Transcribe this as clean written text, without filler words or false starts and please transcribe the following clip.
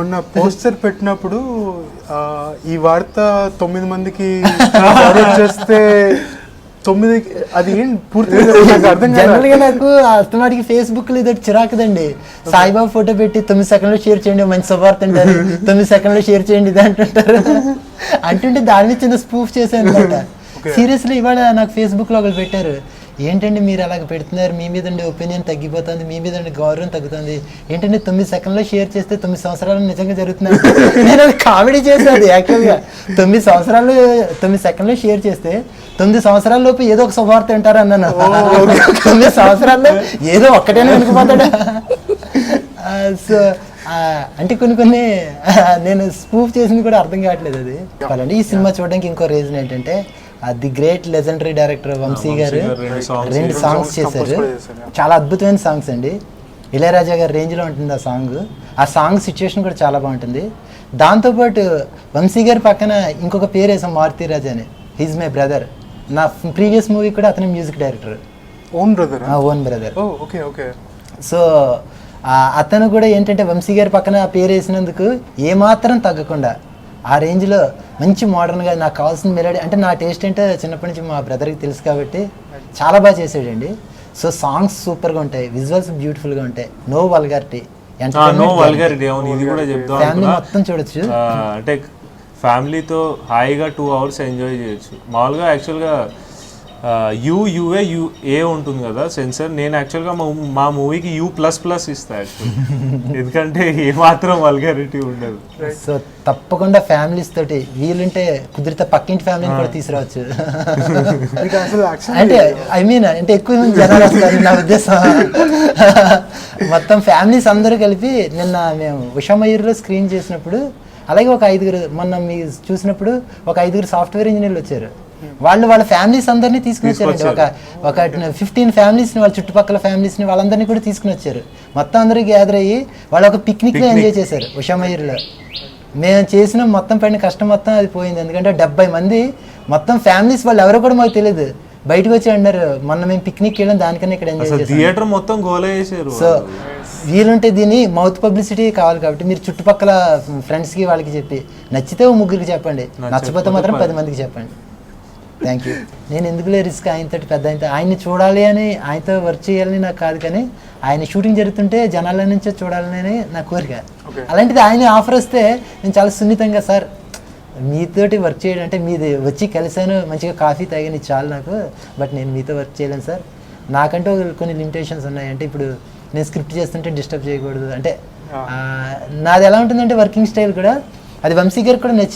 మొన్న పోస్టర్ పెట్టినప్పుడు ఈ వార్త 9 మందికి ఫార్వర్డ్ చేస్తే 9 అది ఏం పూర్తిగా నాకు అర్థం కాదు. జనరల్గా నాకు అస్తమాటికి ఫేస్బుక్ లో ఇది చిరాకుదండి. సాయిబాబా ఫోటో పెట్టి 9 సెకండ్లో షేర్ చేయండి మంచి శుభార్త అంటారు, 9 సెకండ్లో షేర్ చేయండి ఇది అంటుంటారు. అంటుంటే దాని మీద చిన్న స్పూఫ్ చేశాను అనమాట. సీరియస్లీ ఇవాళ నాకు ఫేస్బుక్ లో ఒకరు పెట్టారు, ఏంటండి మీరు అలాగ పెడుతున్నారు, మీ మీద ఉండే ఒపీనియన్ తగ్గిపోతుంది, మీ మీద ఉండే గౌరవం తగ్గుతుంది, ఏంటంటే 9 సెకండ్లో షేర్ చేస్తే 9 సంవత్సరాలు నిజంగా జరుగుతున్నాయి. నేను అది కామెడీ చేసేది యాక్చువల్గా. 9 సెకండ్లో షేర్ చేస్తే 9 సంవత్సరాల లోపు ఏదో ఒక శుభవార్త అంటారు అన్నాను. 9 సంవత్సరాల్లో ఏదో ఒక్కటైనా వెనుకపోతాడా. సో అంటే కొన్ని నేను స్పూఫ్ చేసింది కూడా అర్థం కావట్లేదు. అది చెప్పాలండి. ఈ సినిమా చూడడానికి ఇంకో రీజన్ ఏంటంటే the great legendary director Vamsi garu 2 songs చేశారు. చాలా అద్భుతమైన సాంగ్స్ అండి. ఇళయరాజా గారి రేంజ్లో ఉంటుంది ఆ సాంగ్. ఆ సాంగ్ సిచ్యువేషన్ కూడా చాలా బాగుంటుంది. దాంతోపాటు వంశీ గారి పక్కన ఇంకొక పేరు వేసాం, మారుతీరాజ్ అని. He's my brother. నా ప్రీవియస్ మూవీ కూడా అతను music director. Own brother. Own brother. Okay okay. So అతను కూడా ఏంటంటే వంశీ గారి పక్కన పేరు వేసినందుకు ఏమాత్రం తగ్గకుండా ఆ రేంజ్లో మంచి మోడర్న్గా నాకు కావాల్సిన మెలోడీ, అంటే నా టేస్ట్ ఏంటో చిన్నప్పటి నుంచి మా బ్రదర్కి తెలుసు కాబట్టి చాలా బాగా చేసాడండి. సో సాంగ్స్ సూపర్గా ఉంటాయి, విజువల్స్ బ్యూటిఫుల్గా ఉంటాయి, నో వల్గారిటీ. ఫ్యామిలీ మొత్తం చూడొచ్చు. అంటే ఫ్యామిలీతో హాయిగా 2 hours ఎంజాయ్ చేయొచ్చు. మామూలుగా యాక్చువల్గా యూఏ ఉంటుంది కదా సెన్సర్. నేను యాక్చువల్గా మా మూవీకి U++ ఇస్తా యాక్చువల్, ఎందుకంటే ఏమాత్రం వల్గారిటీ ఉండదు. సో తప్పకుండా ఫ్యామిలీస్ తోటి వీలుంటే కుదిరితే పక్కింటి ఫ్యామిలీని కూడా తీసుకురావచ్చు. అంటే ఐ మీన్ అంటే ఎక్కువ మంది జనాలు వస్తారు నా ఉద్దేశం. మొత్తం ఫ్యామిలీస్ అందరూ కలిపి నిన్న మేము ఉషామయూర్లో స్క్రీన్ చేసినప్పుడు, అలాగే ఒక 5 మొన్న మీరు చూసినప్పుడు ఒక 5 సాఫ్ట్వేర్ ఇంజనీర్లు వచ్చారు. వాళ్ళ ఫ్యామిలీస్ అందరినీ తీసుకుని వచ్చారండి. ఒక 15 ఫ్యామిలీస్ని, వాళ్ళ చుట్టుపక్కల ఫ్యామిలీస్ని వాళ్ళందరినీ కూడా తీసుకుని వచ్చారు. మొత్తం అందరూ గ్యాదర్ అయ్యి వాళ్ళు ఒక పిక్నిక్లో ఎంజాయ్ చేశారు ఉషామయూర్లో. మేము చేసిన మొత్తం పడిన కష్టం మొత్తం అది పోయింది. ఎందుకంటే 70 మంది మొత్తం ఫ్యామిలీస్, వాళ్ళు ఎవరో కూడా మాకు తెలియదు, బయటకు వచ్చి అన్నారు మొన్న మేము పిక్నిక్ వెళ్ళాం దానికన్నా ఇక్కడ ఎంజాయ్ చేసాం. థియేటర్ మొత్తం గోల చేశారు. సో వీలుంటే దీన్ని మౌత్ పబ్లిసిటీ కావాలి కాబట్టి మీరు చుట్టుపక్కల ఫ్రెండ్స్కి వాళ్ళకి చెప్పి, నచ్చితే 3 చెప్పండి, నచ్చకపోతే మాత్రం 10 మందికి చెప్పండి. Thank you. నేను ఎందుకులే రిస్క్ ఆయనతో ఆయన్ని చూడాలి అని, ఆయనతో వర్క్ చేయాలని నాకు కాదు, కానీ ఆయన షూటింగ్ జరుగుతుంటే జనాల నుంచే చూడాలని నా కోరిక. అలాంటిది ఆయన ఆఫర్ వస్తే నేను చాలా సున్నితంగా, సార్ మీతోటి వర్క్ చేయడం అంటే మీది వచ్చి కలిసాను, మంచిగా కాఫీ తాగాను, చాలు నాకు, బట్ నేను మీతో వర్క్ చేయలేను సార్, నాకంటూ కొన్ని లిమిటేషన్స్ ఉన్నాయి. అంటే ఇప్పుడు నేను స్క్రిప్ట్ చేస్తుంటే డిస్టర్బ్ చేయకూడదు. అంటే నాది ఎలా ఉంటుందంటే వర్కింగ్ స్టైల్ కూడా, అది వంశీ గారికి కూడా నచ్చింది.